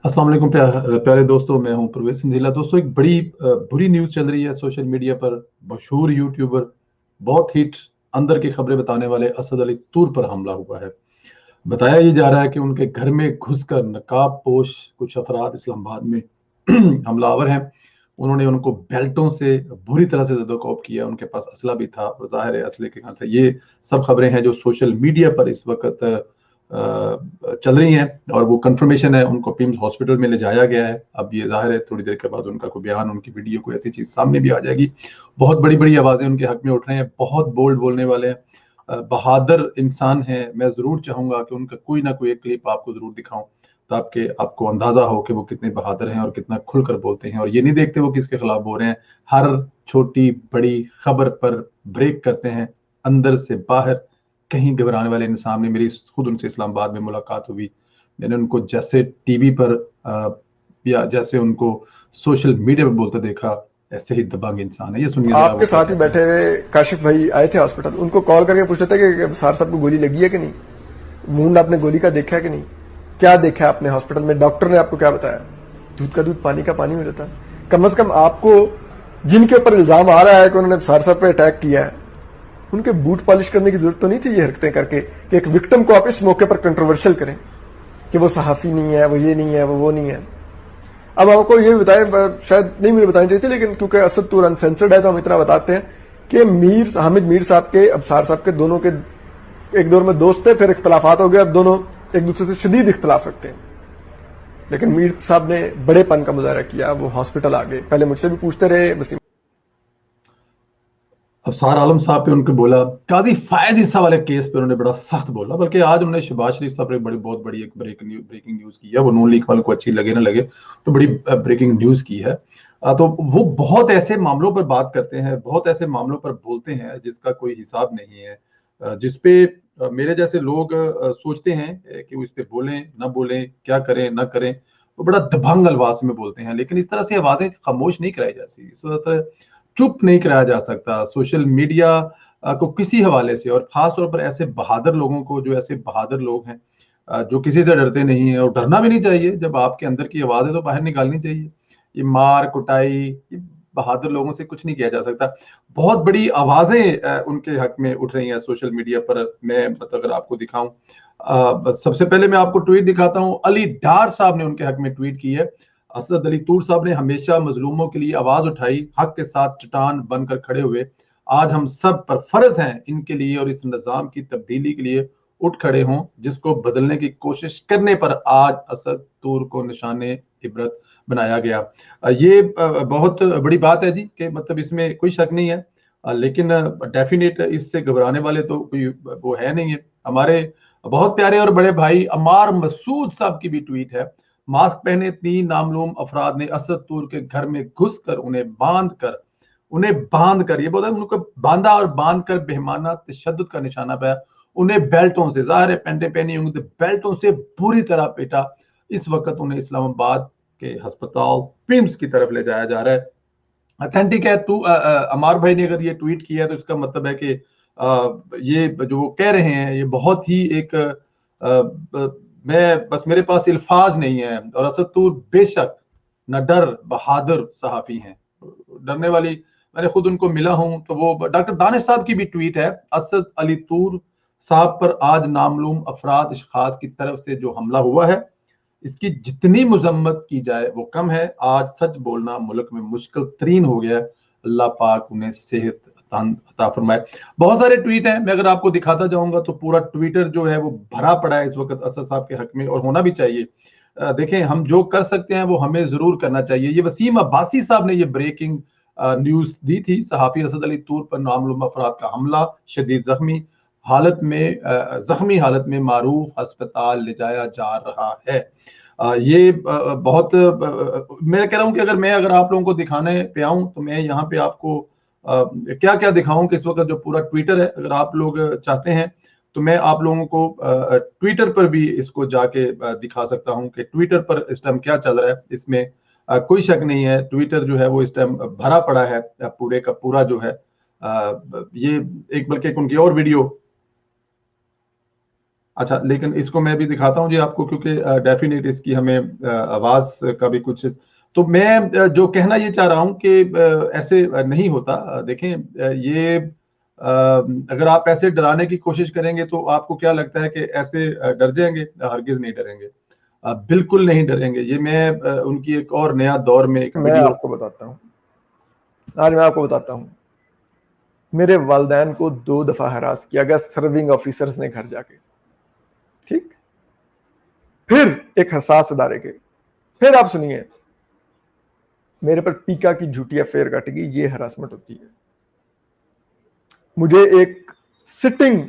अस्सलाम वालेकुम प्यारे दोस्तों, मैं हूं परवेज सिंधीला। दोस्तों, एक बड़ी बुरी न्यूज़ चल रही है सोशल मीडिया पर। मशहूर यूट्यूबर, बहुत हिट, अंदर की खबरें बताने वाले असद अली तूर पर हमला हुआ है। बताया ये जा रहा है कि उनके घर में घुसकर नकाब पोश कुछ अफराद इस्लामाबाद में हमलावर हैं। उन्होंने उनको बेल्टों से बुरी तरह से ज़दोकौब किया। उनके पास असला भी था और ज़ाहिर है असले के साथ था। ये सब खबरें हैं जो सोशल मीडिया पर इस वक्त चल रही हैं और वो कंफर्मेशन है। उनको पिम्स हॉस्पिटल में ले जाया गया है। अब ये ज़ाहिर है थोड़ी देर के बाद उनका कोई बयान, उनकी वीडियो, कोई ऐसी चीज़ सामने भी आ जाएगी। बहुत बड़ी बड़ी आवाज़ें उनके हक में उठ रही हैं, बहुत बोल्ड बोलने वाले हैं, बहादुर इंसान हैं। मैं ज़रूर चाहूँगा कि उनका कोई ना कोई एक क्लिप आपको ज़रूर दिखाऊं ताकि आपको अंदाज़ा हो कि वो कितने बहादुर हैं और कितना खुलकर बोलते हैं और ये नहीं देखते वो किसके खिलाफ बोल रहे हैं। हर छोटी बड़ी खबर पर ब्रेक करते हैं, अंदर से बाहर। कहीं घबराने वाले इंसान नहीं। मेरी खुद उनसे इस्लामाबाद में मुलाकात हुई। मैंने उनको जैसे टीवी पर या जैसे उनको सोशल मीडिया पर बोलते देखा, ऐसे ही दबंग इंसान है। ये सुनिए जरा वो आपके क्या साथ ही कहते हैं। बैठे हुए काशिफ भाई आए थे हॉस्पिटल, उनको कॉल करके पूछते थे कि सार साहब को गोली लगी है कि नहीं, वुंड आपने गोली का देखा है कि नहीं, क्या देखा है आपने हॉस्पिटल में, डॉक्टर ने आपको क्या बताया। दूध का दूध पानी का पानी हो जाता है। कम से कम आपको जिनके ऊपर इल्जाम आ रहा है कि उन्होंने सार साहब पे अटैक किया है, उनके बूट पॉलिश करने की जरूरत तो नहीं थी ये हरकतें करके कि एक विक्टिम को आप इस मौके पर कंट्रोवर्शियल करें कि वो सहाफी नहीं है, वो ये नहीं है, वो नहीं है। अब आपको ये भी बताएं, शायद नहीं मुझे बतानी चाहिए थी, लेकिन क्योंकि असद तूर अनसेंसर्ड है तो हम इतना बताते हैं कि हामिद मीर साहब के अबसार साहब के दोनों के एक दौर में दोस्त थे, फिर इख्तलाफात हो गए, अब दोनों एक दूसरे से शदीद इख्तलाफ रखते हैं। लेकिन मीर साहब ने बड़ेपन का मुजाहरा किया, वो हॉस्पिटल आ गए। पहले मुझसे भी पूछते रहे, वसीम अफसार आलम साहब पे उनको बोला, काजी फायज ईसा वाले केस पे उन्होंने बड़ा सख्त बोला। बल्कि आज उन्होंने शहबाज शरीफ साहब पे बहुत बड़ी एक ब्रेकिंग न्यूज की है। वो नून लीग वालों को अच्छी लगे ना लगे, तो बड़ी ब्रेकिंग न्यूज की है। तो वो बहुत ऐसे मामलों पर बात करते हैं, बहुत ऐसे मामलों पर बोलते हैं जिसका कोई हिसाब नहीं है, जिसपे मेरे जैसे लोग सोचते हैं कि वो इस पे बोलें ना बोलें, क्या करें ना करें। वो बड़ा दबंग अल्फाज में बोलते हैं, लेकिन इस तरह से आवाजें खामोश नहीं कराई जा सकती, इस तरह चुप नहीं कराया जा सकता। सोशल मीडिया को किसी हवाले से, और खास तौर पर ऐसे बहादुर लोगों को, जो ऐसे बहादुर लोग हैं जो किसी से डरते नहीं है, और डरना भी नहीं चाहिए। जब आपके अंदर की आवाज है तो बाहर निकालनी चाहिए। ये मार कुटाई, ये बहादुर लोगों से कुछ नहीं किया जा सकता। बहुत बड़ी आवाजें उनके हक में उठ रही हैं सोशल मीडिया पर। मैं अगर आपको दिखाऊं, सबसे पहले मैं आपको ट्वीट दिखाता हूं। अली डार साहब ने उनके हक में ट्वीट की है। असद अली तूर साहब ने हमेशा मजलूमों के लिए आवाज उठाई, हक के साथ चट्टान बनकर खड़े हुए। आज हम सब पर फर्ज है इनके लिए और इस निजाम की तब्दीली के लिए उठ खड़े हों, जिसको बदलने की कोशिश करने पर आज असद तूर को निशाने इबरत बनाया गया। ये बहुत बड़ी बात है जी, कि मतलब इसमें कोई शक नहीं है। लेकिन डेफिनेट इससे घबराने वाले तो कोई वो है नहीं है। हमारे बहुत प्यारे और बड़े भाई अमार मसूद साहब की भी ट्वीट है। मास्क पहने 3 नामलूम अफराद ने असद तूर के घर में घुसकर उन्हें बांध कर ये बोला, उनको बांधा और बांध कर बेहमाना तशद्दुद का निशाना पाया। उन्हें बेल्टों से, ज़ाहिर है पेंटे पहनी होंगी तो बेल्टों से बुरी तरह पीटा। इस वक्त उन्हें इस्लामाबाद के अस्पताल पिम्स की तरफ ले जाया जा रहा है। अथेंटिक है। तू अमार भाई ने अगर ये ट्वीट किया है तो इसका मतलब है कि ये जो वो कह रहे हैं ये बहुत ही एक मैं बस मेरे पास अल्फाज नहीं है। और असद तूर बेशक न डर बहादुर सहाफी हैं, डरने वाली। मैंने खुद उनको मिला हूं तो वो डॉक्टर दानिश साहब की भी ट्वीट है। असद अली तूर साहब पर आज नामलूम अफराद अशखास की तरफ से जो हमला हुआ है, इसकी जितनी मजम्मत की जाए वो कम है। आज सच बोलना मुल्क में मुश्किल तरीन हो गया है। अल्लाह पाक उन्हें सेहत अता फरमाए। बहुत सारे ट्वीट हैं, मैं अगर आपको दिखाता जाऊंगा तो पूरा ट्विटर जो है वो भरा पड़ा है इस वक्त असद साहब के हक में, और होना भी चाहिए। देखें, हम जो कर सकते हैं वो हमें जरूर करना चाहिए। ये वसीम अब्बासी साहब ने ये ब्रेकिंग न्यूज दी थी। सहाफी असद अली तूर पर नामलूम अफराद का हमला, शदीद जख्मी हालत में मारूफ अस्पताल ले जाया जा रहा है। ये बहुत मैं कह रहा हूं कि अगर आप लोगों को दिखाने पे आऊं तो मैं यहाँ पे आपको क्या क्या दिखाऊं कि इस वक्त जो पूरा ट्विटर है, अगर आप लोग चाहते हैं तो मैं आप लोगों को ट्विटर पर भी इसको जाके दिखा सकता हूं कि ट्विटर पर इस टाइम क्या चल रहा है। इसमें कोई शक नहीं है, ट्विटर जो है वो इस टाइम भरा पड़ा है पूरे का पूरा जो है। ये एक बल्कि उनकी और वीडियो अच्छा, लेकिन इसको मैं भी दिखाता हूँ जी आपको, क्योंकि डेफिनेट इसकी हमें आवाज का भी कुछ, तो मैं जो कहना ये चाह रहा हूँ कि ऐसे नहीं होता। देखें, ये अगर आप ऐसे डराने की कोशिश करेंगे तो आपको क्या लगता है कि ऐसे डर जाएंगे? हरगिज नहीं डरेंगे, बिल्कुल नहीं डरेंगे। ये मैं उनकी एक और नया दौर में एक मैं वीडियो, आपको बताता हूँ, आज मैं आपको बताता हूँ, मेरे वालिदैन को 2 दफा हरास किया गया सर्विंग ऑफिसर्स ने घर जाके, ठीक, फिर एक हसास अदारे के, फिर आप सुनिए, मेरे पर पीका की झूठी अफेयर कट गई, ये हरासमेंट होती है। मुझे एक सिटिंग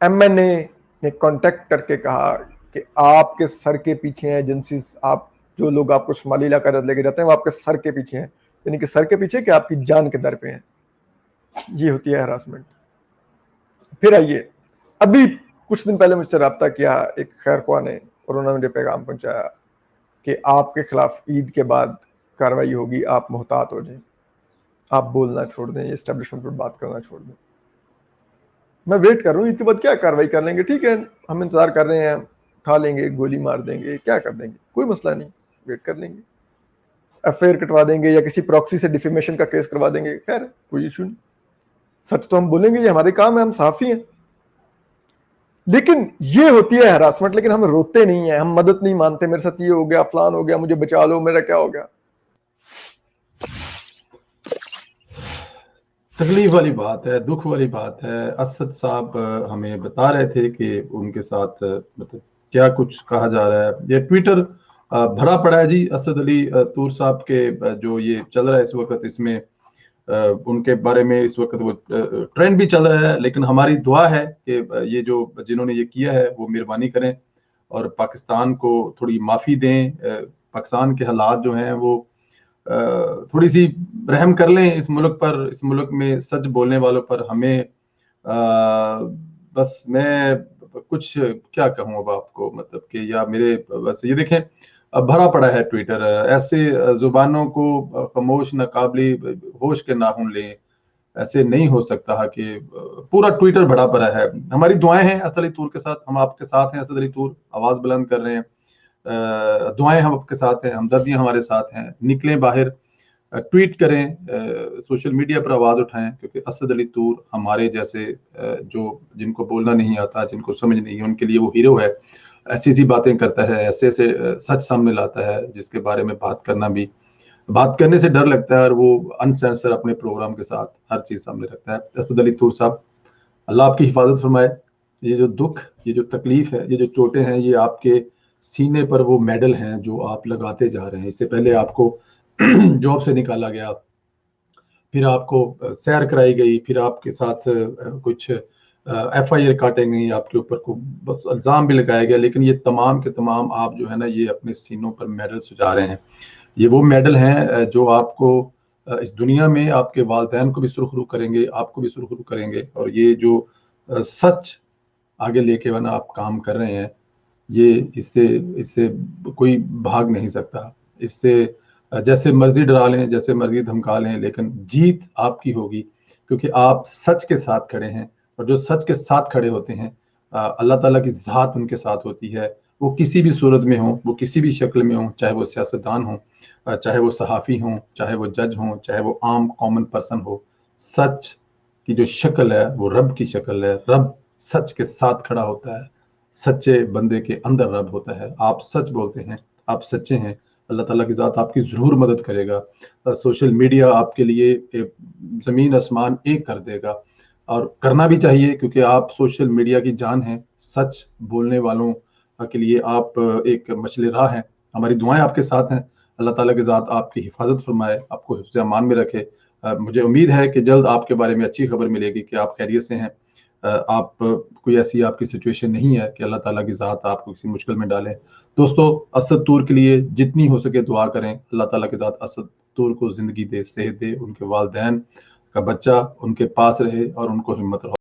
एमएनए ने कांटेक्ट करके कहा कि आपके सर के पीछे हैं एजेंसीज, आप जो लोग आपको शुमाली इलाका लेके जाते हैं वो आपके सर के पीछे हैं, यानी कि सर के पीछे कि आपकी जान के दर पे हैं। ये होती है हरासमेंट। फिर आइए, अभी कुछ दिन पहले मुझसे रब्ता किया एक खैर ख्वाह ने, और उन्होंने मुझे पैगाम पहुंचाया कि आपके खिलाफ ईद के बाद कार्रवाई होगी, आप मुहतात हो जाएं, आप बोलना छोड़ दें, एस्टेब्लिशमेंट पर बात करना छोड़ दें। मैं वेट कर रहा हूँ, ईद के बाद क्या कार्रवाई कर लेंगे, ठीक है, हम इंतजार कर रहे हैं, उठा लेंगे, गोली मार देंगे, क्या कर देंगे, कोई मसला नहीं, वेट कर लेंगे, एफआईआर कटवा देंगे या किसी प्रॉक्सी से डिफेमेशन का केस करवा देंगे, खैर कोई इशू नहीं, सच तो हम बोलेंगे, ये हमारे काम है, हम साफी हैं। लेकिन ये होती है हरासमेंट, लेकिन हम रोते नहीं है, हम मदद नहीं मानते, मेरे साथ ये हो गया, फलान हो गया, मुझे बचा लो, मेरा क्या हो गया। तकलीफ वाली बात है, दुख वाली बात है। असद साहब हमें बता रहे थे कि उनके साथ मतलब क्या कुछ कहा जा रहा है। ये ट्विटर भरा पड़ा है जी असद अली तूर साहब के, जो ये चल रहा है इस वक्त, इसमें उनके बारे में इस वक्त वो ट्रेंड भी चल रहा है। लेकिन हमारी दुआ है कि ये जो जिन्होंने ये किया है वो मेहरबानी करें और पाकिस्तान को थोड़ी माफ़ी दें। पाकिस्तान के हालात जो हैं वो थोड़ी सी रहम कर लें इस मुल्क पर, इस मुल्क में सच बोलने वालों पर। हमें बस मैं कुछ क्या कहूँ अब आपको, मतलब कि या मेरे बस ये देखें, अब भरा पड़ा है ट्विटर, ऐसे जुबानों को खामोश नाकाबिली होश के नाखून लें, ऐसे नहीं हो सकता कि पूरा ट्विटर भरा पड़ा है। हमारी दुआएं हैं असद अली तूर के साथ, हम आपके साथ हैं असद अली तूर, आवाज बुलंद कर रहे हैं, दुआएं हम आपके साथ हैं, हमदर्दियां हमारे साथ हैं। निकलें बाहर, ट्वीट करें, सोशल मीडिया पर आवाज उठाएं, क्योंकि असद अली तूर हमारे जैसे जो जिनको बोलना नहीं आता, जिनको समझ नहीं है, उनके लिए वो हीरो है। ऐसी ऐसी बातें करता है, ऐसे ऐसे सच सामने लाता है जिसके बारे में बात करना भी, बात करने से डर लगता है, और वो अनसेंसर अपने प्रोग्राम के साथ हर चीज सामने रखता है। असद अली तूर साहब, अल्लाह आपकी हिफाजत फरमाए। ये जो दुख, ये जो तकलीफ है, ये जो चोटें हैं, ये आपके सीने पर वो मेडल हैं जो आप लगाते जा रहे हैं। इससे पहले आपको जॉब से निकाला गया, फिर आपको सैर कराई गई, फिर आपके साथ कुछ एफआईआर काटे गई, आपके ऊपर को बस इल्ज़ाम भी लगाया गया। लेकिन ये तमाम के तमाम आप जो है ना, ये अपने सीनों पर मेडल सजा रहे हैं। ये वो मेडल हैं जो आपको इस दुनिया में आपके वालिदैन को भी सुरखरू करेंगे, आपको भी सुरखरू करेंगे। और ये जो सच आगे लेके बना आप काम कर रहे हैं, ये इससे इससे कोई भाग नहीं सकता। इससे जैसे मर्जी डरा लें, जैसे मर्जी धमका लें, लेकिन जीत आपकी होगी, क्योंकि आप सच के साथ खड़े हैं। और जो सच के साथ खड़े होते हैं, अल्लाह ताला की ज़ात उनके साथ होती है। वो किसी भी सूरत में हो, वो किसी भी शक्ल में हो, चाहे वो सियासतदान हो, चाहे वो सहाफ़ी हों, चाहे वो जज हों, चाहे वो आम कॉमन पर्सन हो, सच की जो शक्ल है वो रब की शक्ल है। रब सच के साथ खड़ा होता है, सच्चे बंदे के अंदर रब होता है। आप सच बोलते हैं, आप सच्चे हैं, अल्लाह ताला की ज़ात आपकी ज़रूर मदद करेगा। सोशल मीडिया आपके लिए ज़मीन आसमान एक कर देगा, और करना भी चाहिए, क्योंकि आप सोशल मीडिया की जान हैं। सच बोलने वालों के लिए आप एक मशले राह हैं। हमारी दुआएं आपके साथ हैं। अल्लाह ताला की ज़ात आपकी हिफाजत फरमाए, आपको हिफ्ज़ अमान में रखे। मुझे उम्मीद है कि जल्द आपके बारे में अच्छी खबर मिलेगी कि आप खैरियत से हैं। आप कोई ऐसी आपकी सिचुएशन नहीं है कि अल्लाह ताला की ज़ात आपको किसी मुश्किल में डाले। दोस्तों, असद तूर के लिए जितनी हो सके दुआ करें। अल्लाह ताला की ज़ात असद तूर को ज़िंदगी दे, सेहत दे, उनके वालिदैन का बच्चा उनके पास रहे और उनको हिम्मत रहे।